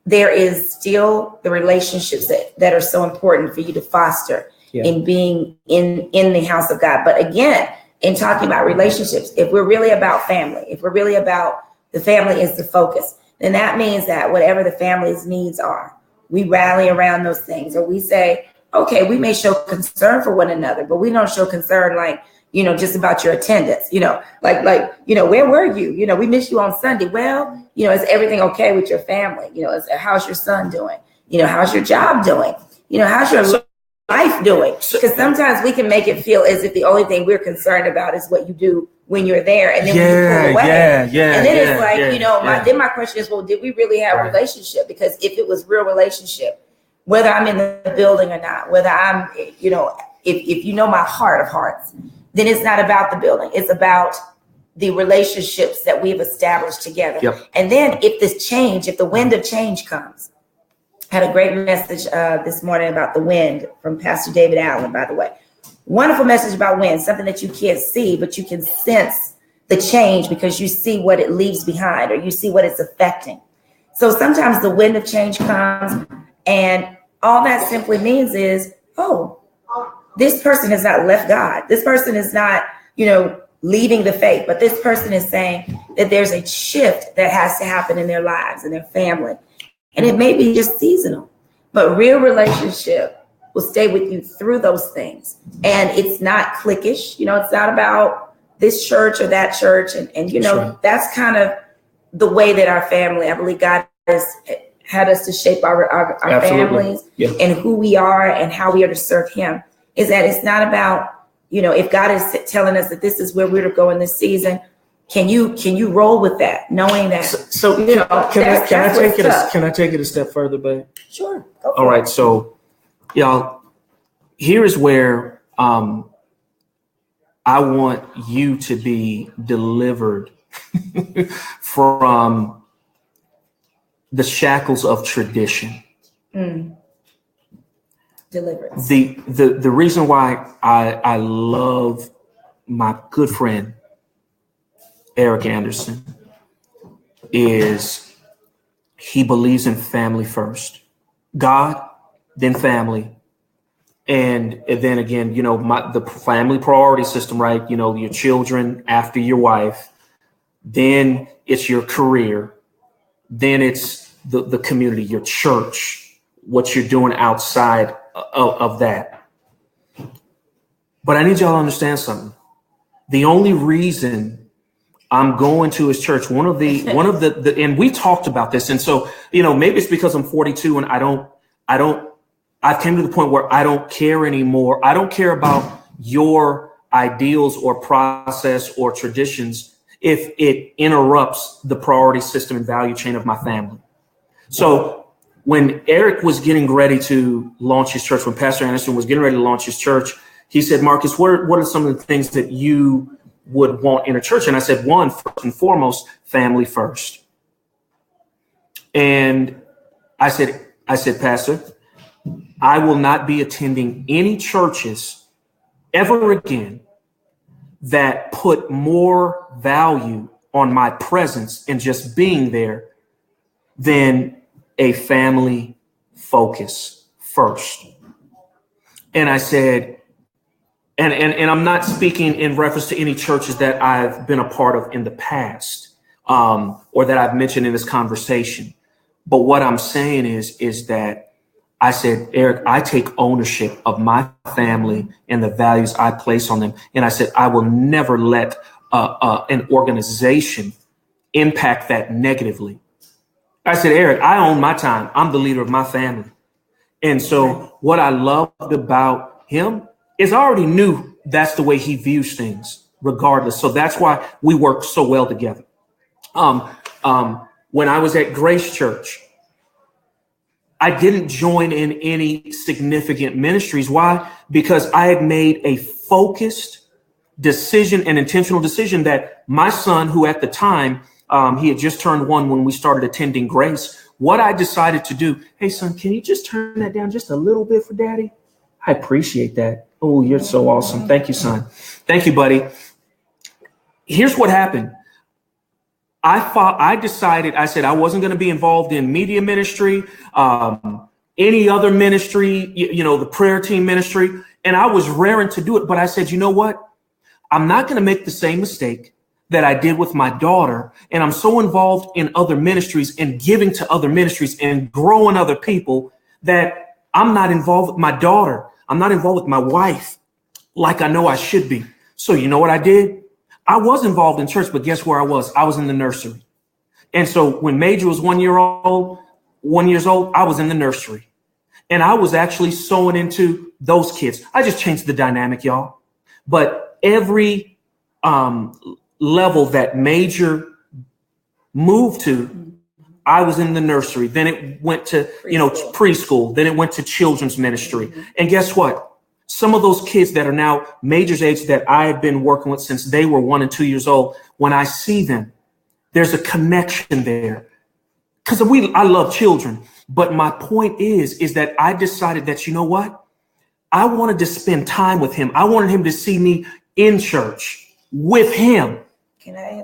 there is still the relationships that are so important for you to foster in being in the house of God. But again, in talking about relationships, if we're really about family, if we're really about the family is the focus, then that means that whatever the family's needs are, we rally around those things. Or we say, okay, we may show concern for one another, but we don't show concern like, just about your attendance, where were you? We missed you on Sunday. Well, is everything okay with your family? How's your son doing? How's your job doing? How's your life doing? Because sometimes we can make it feel as if the only thing we're concerned about is what you do when you're there, and then when you pull away. And then it's like, then my question is, well, did we really have a relationship? Because if it was real relationship, whether I'm in the building or not, whether I'm, if you know my heart of hearts, then it's not about the building. It's about the relationships that we've established together. Yep. And then if the wind of change comes, I had a great message this morning about the wind from Pastor David Allen, by the way. Wonderful message about wind, something that you can't see, but you can sense the change because you see what it leaves behind or you see what it's affecting. So sometimes the wind of change comes, and all that simply means is, this person has not left God. This person is not, leaving the faith, but this person is saying that there's a shift that has to happen in their lives and their family. And it may be just seasonal, but real relationship will stay with you through those things. And it's not cliquish. It's not about this church or that church. And that's kind of the way that our family, I believe God has had us to shape our families and who we are and how we are to serve him, is that it's not about, if God is telling us that this is where we're to go in this season, can you roll with that, knowing that? Can I take it a step further, babe? Sure. All right. So, y'all, here is where I want you to be delivered from the shackles of tradition. Deliverance. The reason why I love my good friend Eric Anderson is he believes in family first, God, then family, and then again, the family priority system, right? Your children after your wife, then it's your career, then it's the community, your church, what you're doing outside of that. But I need y'all to understand something. The only reason I'm going to his church. One of the, and we talked about this. And so, maybe it's because I'm 42 and I've came to the point where I don't care anymore. I don't care about your ideals or process or traditions if it interrupts the priority system and value chain of my family. So when Eric was getting ready to launch his church, when Pastor Anderson was getting ready to launch his church, he said, Marcus, what are some of the things that you would want in a church? And I said, one, first and foremost, family first. And I said, Pastor, I will not be attending any churches ever again that put more value on my presence and just being there than a family focus first. And I said, and I'm not speaking in reference to any churches that I've been a part of in the past, or that I've mentioned in this conversation. But what I'm saying is that I said, Eric, I take ownership of my family and the values I place on them. And I said, I will never let an organization impact that negatively. I said, Eric, I own my time. I'm the leader of my family. And so what I loved about him is I already knew that's the way he views things regardless. So that's why we work so well together. When I was at Grace Church, I didn't join in any significant ministries. Why? Because I had made a focused decision, an intentional decision that my son, who at the time, he had just turned 1 when we started attending Grace, what I decided to do, hey, son, can you just turn that down just a little bit for daddy? I appreciate that. Oh, you're so awesome. Thank you, son. Thank you, buddy. Here's what happened. I decided, I said I wasn't going to be involved in media ministry, any other ministry, the prayer team ministry. And I was raring to do it. But I said, you know what? I'm not going to make the same mistake that I did with my daughter. And I'm so involved in other ministries and giving to other ministries and growing other people that I'm not involved with my daughter. I'm not involved with my wife like I know I should be. So you know what I did? I was involved in church, but guess where I was? I was in the nursery. And so when Major was 1 year old, I was in the nursery. And I was actually sewing into those kids. I just changed the dynamic, y'all. But every level that Major moved to, I was in the nursery. Then it went to, preschool. Then it went to children's ministry. And guess what? Some of those kids that are now Major's age that I have been working with since they were 1 and 2 years old, when I see them, there's a connection there. Because I love children. But my point is that I decided that, you know what? I wanted to spend time with him. I wanted him to see me in church with him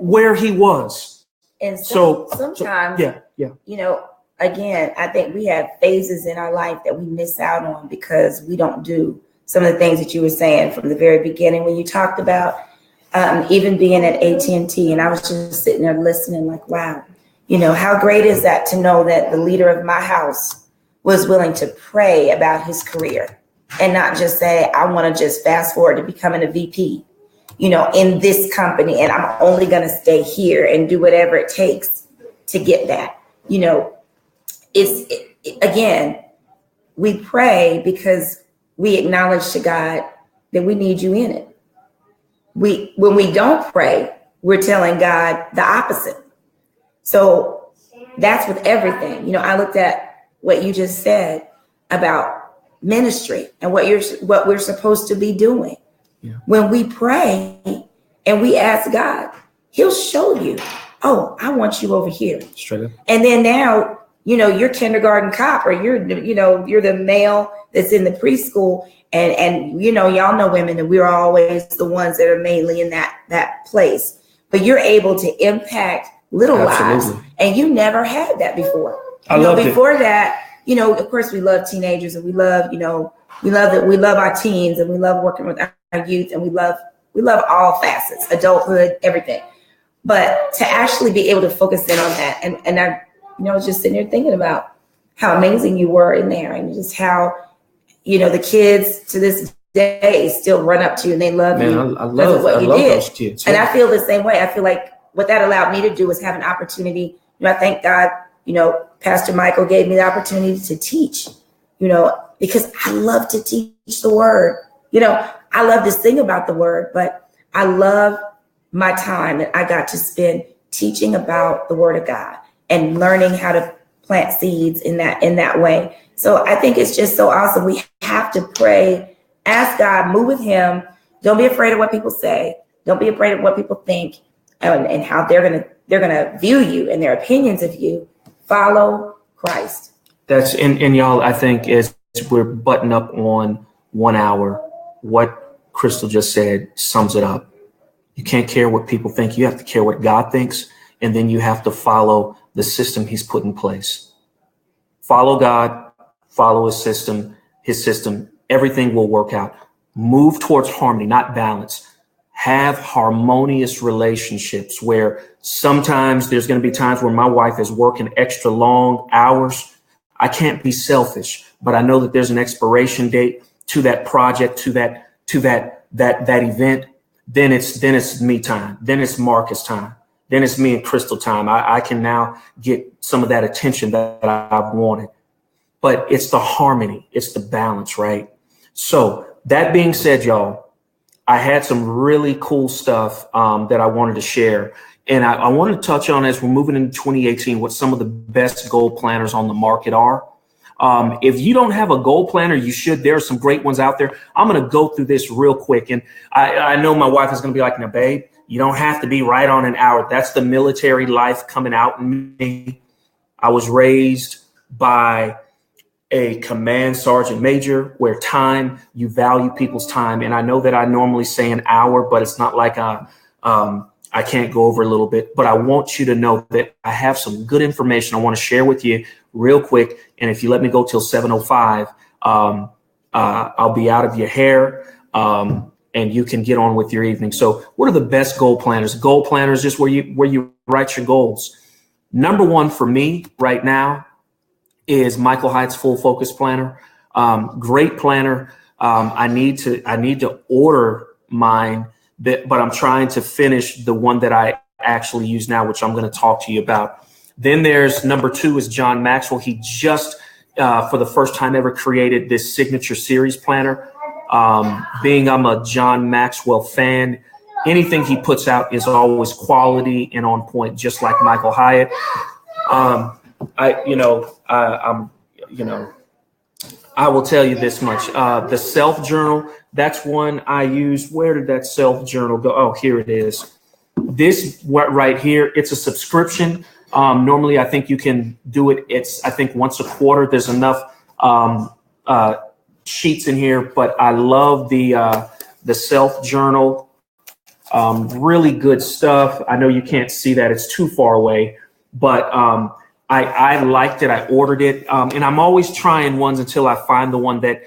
where he was. And sometimes, again, I think we have phases in our life that we miss out on because we don't do some of the things that you were saying from the very beginning when you talked about even being at AT&T. And I was just sitting there listening like, wow, how great is that to know that the leader of my house was willing to pray about his career and not just say, I want to just fast forward to becoming a VP, in this company. And I'm only going to stay here and do whatever it takes to get that. Again, we pray because we acknowledge to God that we need you in it. When we don't pray, we're telling God the opposite. So that's with everything. I looked at what you just said about ministry and what we're supposed to be doing. Yeah. When we pray and we ask God, he'll show you, oh, I want you over here. Straight up. And then now, you're kindergarten cop, or you're the male that's in the preschool. And y'all know women, and we're always the ones that are mainly in that place. But you're able to impact little lives. And you never had that before. I loved it. Before that, of course we love teenagers, and we love our teens, and we love working with our youth, and we love all facets, adulthood, everything. But to actually be able to focus in on that, and I was just sitting there thinking about how amazing you were in there, and just how, the kids to this day still run up to you and they love you. I love what you did. Those kids. And I feel the same way. I feel like what that allowed me to do was have an opportunity. I thank God, Pastor Michael gave me the opportunity to teach, because I love to teach the word. I love to sing about the word, but I love my time that I got to spend teaching about the word of God and learning how to plant seeds in that way. So I think it's just so awesome. We have to pray, ask God, move with him. Don't be afraid of what people say. Don't be afraid of what people think and how they're gonna view you and their opinions of you. Follow Christ. That's and y'all, I think as we're butting up on 1 hour, what Crystal just said sums it up. You can't care what people think. You have to care what God thinks, and then you have to follow the system he's put in place. Follow God, follow his system, everything will work out. Move towards harmony, not balance. Have harmonious relationships where sometimes there's going to be times where my wife is working extra long hours. I can't be selfish, but I know that there's an expiration date to that project, to that event. Then it's me time. Then it's Marcus time. Then it's me and Crystal time. I can now get some of that attention that I've wanted. But it's the harmony. It's the balance, right? So that being said, y'all, I had some really cool stuff that I wanted to share. And I wanted to touch on, as we're moving into 2018, what some of the best goal planners on the market are. If you don't have a goal planner, you should. There are some great ones out there. I'm going to go through this real quick. And I know my wife is going to be like, no, babe, you don't have to be right on an hour. That's the military life coming out in me. I was raised by a command sergeant major where you value people's time. And I know that I normally say an hour, but it's not like I can't go over a little bit. But I want you to know that I have some good information I want to share with you real quick. And if you let me go till 7:05, I'll be out of your hair and you can get on with your evening. So what are the best goal planners? Goal planners, just where you write your goals. Number one for me right now is Michael Hyatt's Full Focus Planner. Great planner. I need to order mine, but I'm trying to finish the one that I actually use now, which I'm going to talk to you about. Then there's number two is John Maxwell. He just, for the first time ever, created this signature series planner. Being I'm a John Maxwell fan, anything he puts out is always quality and on point, just like Michael Hyatt. I will tell you this much. The self journal, that's one I use. Where did that self journal go? Oh, here it is. This right here, it's a subscription. Normally, I think you can do it. I think once a quarter. There's enough sheets in here, but I love the self journal. Really good stuff. I know you can't see that; it's too far away, but I liked it. I ordered it, and I'm always trying ones until I find the one that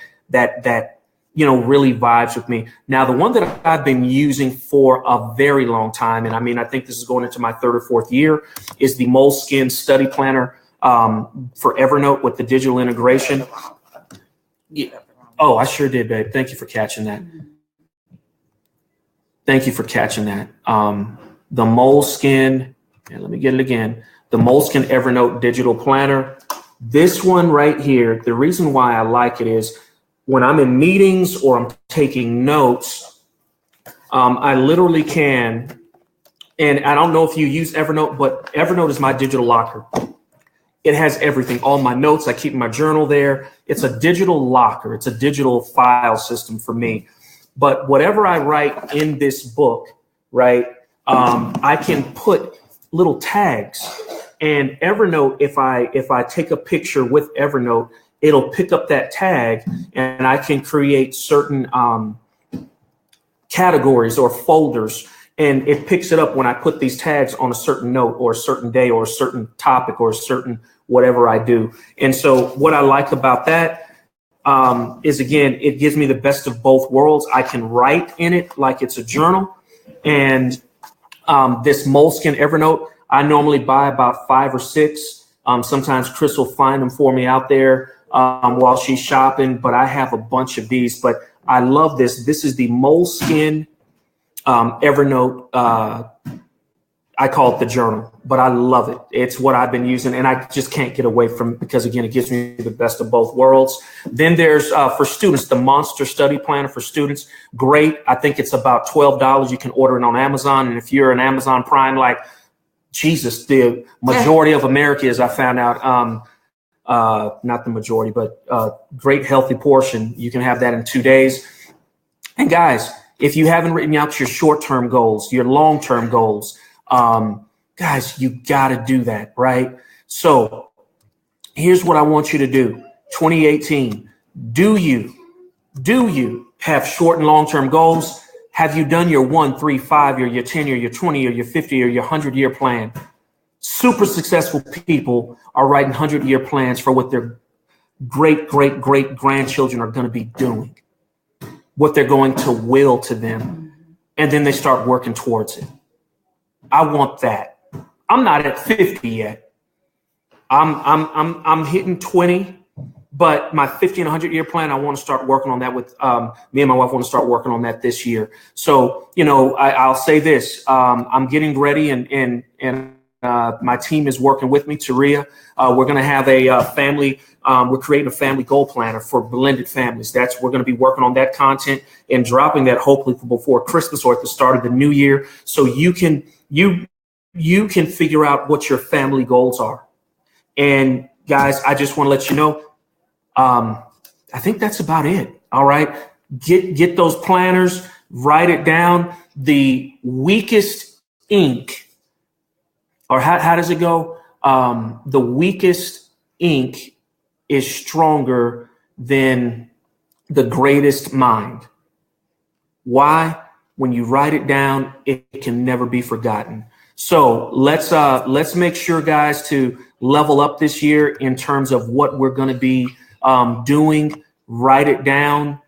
really vibes with me. Now, the one that I've been using for a very long time, and I think this is going into my third or fourth year, is the Moleskine Study Planner for Evernote with the digital integration. Yeah. Oh, I sure did, babe. Thank you for catching that. Thank you for catching that. The Moleskine, and let me get it again. The Moleskine Evernote Digital Planner. This one right here, the reason why I like it is when I'm in meetings or I'm taking notes, I literally can, and I don't know if you use Evernote, but Evernote is my digital locker. It has everything, all my notes. I keep my journal there. It's a digital locker. It's a digital file system for me. But whatever I write in this book, right, I can put little tags. And Evernote, if I take a picture with Evernote, it'll pick up that tag, and I can create certain categories or folders. And it picks it up when I put these tags on a certain note or a certain day or a certain topic or a certain whatever I do. And so what I like about that is, again, it gives me the best of both worlds. I can write in it like it's a journal. And this Moleskine Evernote, I normally buy about 5 or 6. Sometimes Chris will find them for me out there while she's shopping, but I have a bunch of these. But I love this. This is the Moleskine Evernote I call it the journal, but I love it. It's what I've been using, and I just can't get away from it because, again, it gives me the best of both worlds. Then there's, for students, the Monster Study Planner for students. Great. I think it's about $12. You can order it on Amazon. And if you're an Amazon Prime, like Jesus, the majority of America is, I found out, not the majority, but great healthy portion. You can have that in 2 days. And guys, if you haven't written out your short-term goals, your long-term goals, guys, you got to do that, right? So here's what I want you to do. 2018, do you have short and long-term goals? Have you done your 1, 3, 5 year, your 10 year, your 20 year, your 50 year, your 100-year plan? Super successful people are writing 100-year plans for what their great grandchildren are going to be doing, what they're going to will to them, and then they start working towards it. I want that. I'm not at 50 yet. I'm hitting 20, but my 50 and 100-year plan, I want to start working on that with me and my wife want to start working on that this year. So, you know, I'll say this. I'm getting ready and my team is working with me, Taria. We're going to have a family. We're creating a family goal planner for blended families. We're going to be working on that content and dropping that hopefully before Christmas or at the start of the new year. So you can figure out what your family goals are. And guys, I just want to let you know, I think that's about it. All right. Get those planners, write it down. The weakest ink, or how does it go? The weakest ink is stronger than the greatest mind. Why? When you write it down, it can never be forgotten. So let's make sure, guys, to level up this year in terms of what we're going to be doing. Write it down.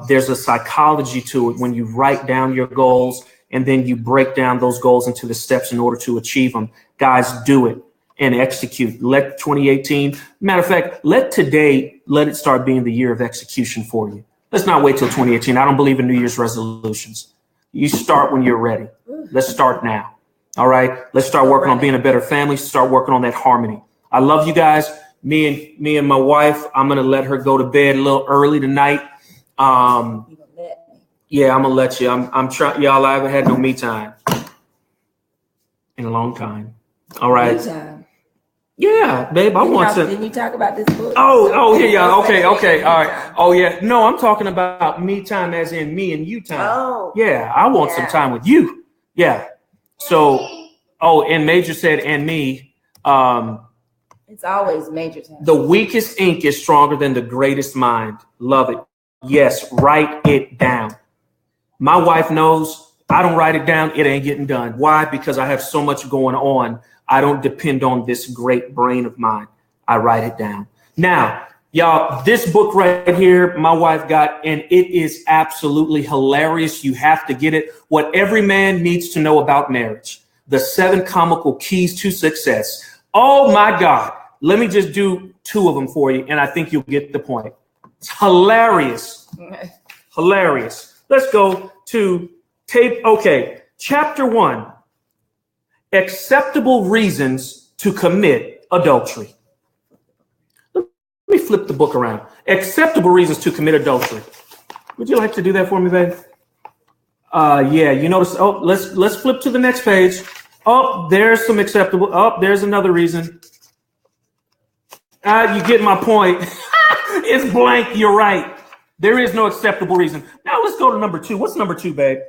There's a psychology to it when you write down your goals and then you break down those goals into the steps in order to achieve them. Guys, do it and execute. Let 2018, matter of fact, let it start being the year of execution for you. Let's not wait till 2018. I don't believe in New Year's resolutions. You start when you're ready. Let's start now. All right. Let's start working on being a better family. Start working on that harmony. I love you guys. Me and my wife, I'm going to let her go to bed a little early tonight. Yeah, I'm going to let you. I'm trying. Y'all, I haven't had no me time in a long time. All right. Me time. Yeah, babe, I want to. Didn't you talk about this book? Oh, yeah. Okay. All right. Oh, yeah. No, I'm talking about me time as in me and you time. Oh. Yeah, I want some time with you. Yeah. So, and Major said, and me. It's always Major time. The weakest ink is stronger than the greatest mind. Love it. Yes, write it down. My wife knows I don't write it down. It ain't getting done. Why? Because I have so much going on. I don't depend on this great brain of mine. I write it down. Now, y'all, this book right here, my wife got, and it is absolutely hilarious. You have to get it. What every man needs to know about marriage. The 7 comical keys to success. Oh my God. Let me just do 2 of them for you. And I think you'll get the point. It's hilarious. Hilarious. Let's go to tape. Okay. Chapter 1. Acceptable reasons to commit adultery. Let me flip the book around. Acceptable reasons to commit adultery. Would you like to do that for me, babe? Yeah, you notice. Oh, let's flip to the next page. Oh, there's some acceptable. Oh, there's another reason. You get my point. It's blank. You're right. There is no acceptable reason. Now let's go to number 2. What's number 2, babe?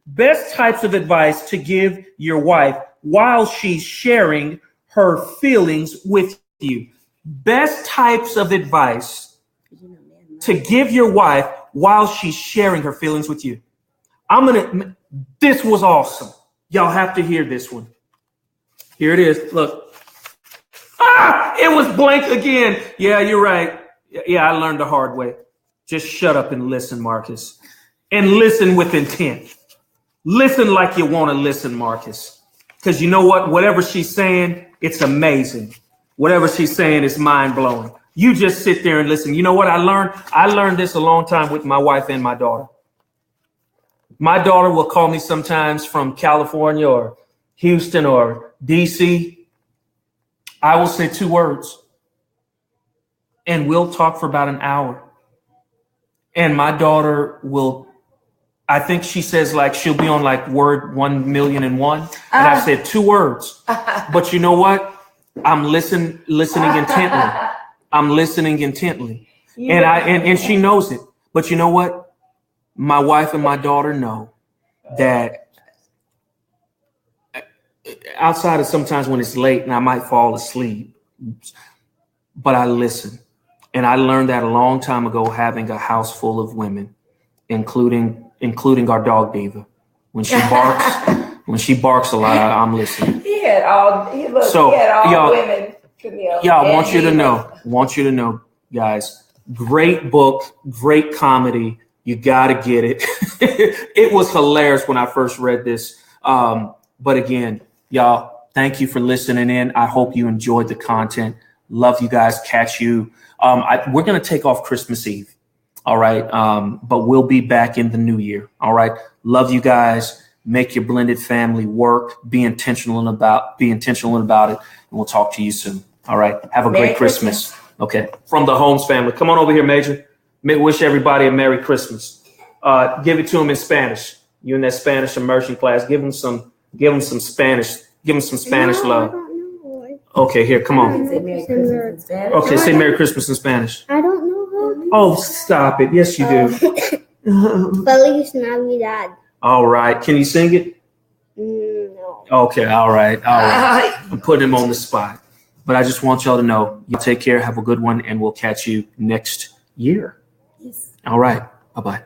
Best types of advice to give your wife while she's sharing her feelings with you. Best types of advice to give your wife while she's sharing her feelings with you. This was awesome. Y'all have to hear this one. Here it is. Look. It was blank again. Yeah, you're right. Yeah, I learned the hard way. Just shut up and listen, Marcus. And listen with intent. Listen like you want to listen, Marcus. Because you know what? Whatever she's saying, it's amazing. Whatever she's saying is mind-blowing. You just sit there and listen. You know what I learned? I learned this a long time with my wife and my daughter. My daughter will call me sometimes from California or Houston or DC, I will say 2 words and we'll talk for about an hour. And my daughter will, I think she says like she'll be on like word 1,000,001. And I said 2 words. But you know what? I'm listening intently. I'm listening intently. And she knows it. But you know what? My wife and my daughter know that outside of sometimes when it's late and I might fall asleep, but I listen. And I learned that a long time ago, having a house full of women, including our dog Diva. When she barks a lot, I'm listening. He had all women. Y'all, want you to know, guys, great book, great comedy. You got to get it. It was hilarious when I first read this. But again, y'all, thank you for listening in. I hope you enjoyed the content. Love you guys. Catch you. We're going to take off Christmas Eve. All right. But we'll be back in the new year. All right. Love you guys. Make your blended family work. Be intentional about it. And we'll talk to you soon. All right. Have a great Christmas. Okay. From the Holmes family. Come on over here, Major. Wish everybody a Merry Christmas. Give it to them in Spanish. You in that Spanish immersion class. Give them some Spanish. Give them some Spanish love. Okay, here, come on. Okay, say Merry Christmas in Spanish. I don't know how. Oh, stop it. Yes, you do. Feliz Navidad. All right. Can you sing it? No. Okay, all right. I'm putting him on the spot. But I just want y'all to know, you take care, have a good one, and we'll catch you next year. Yes. All right. Bye-bye.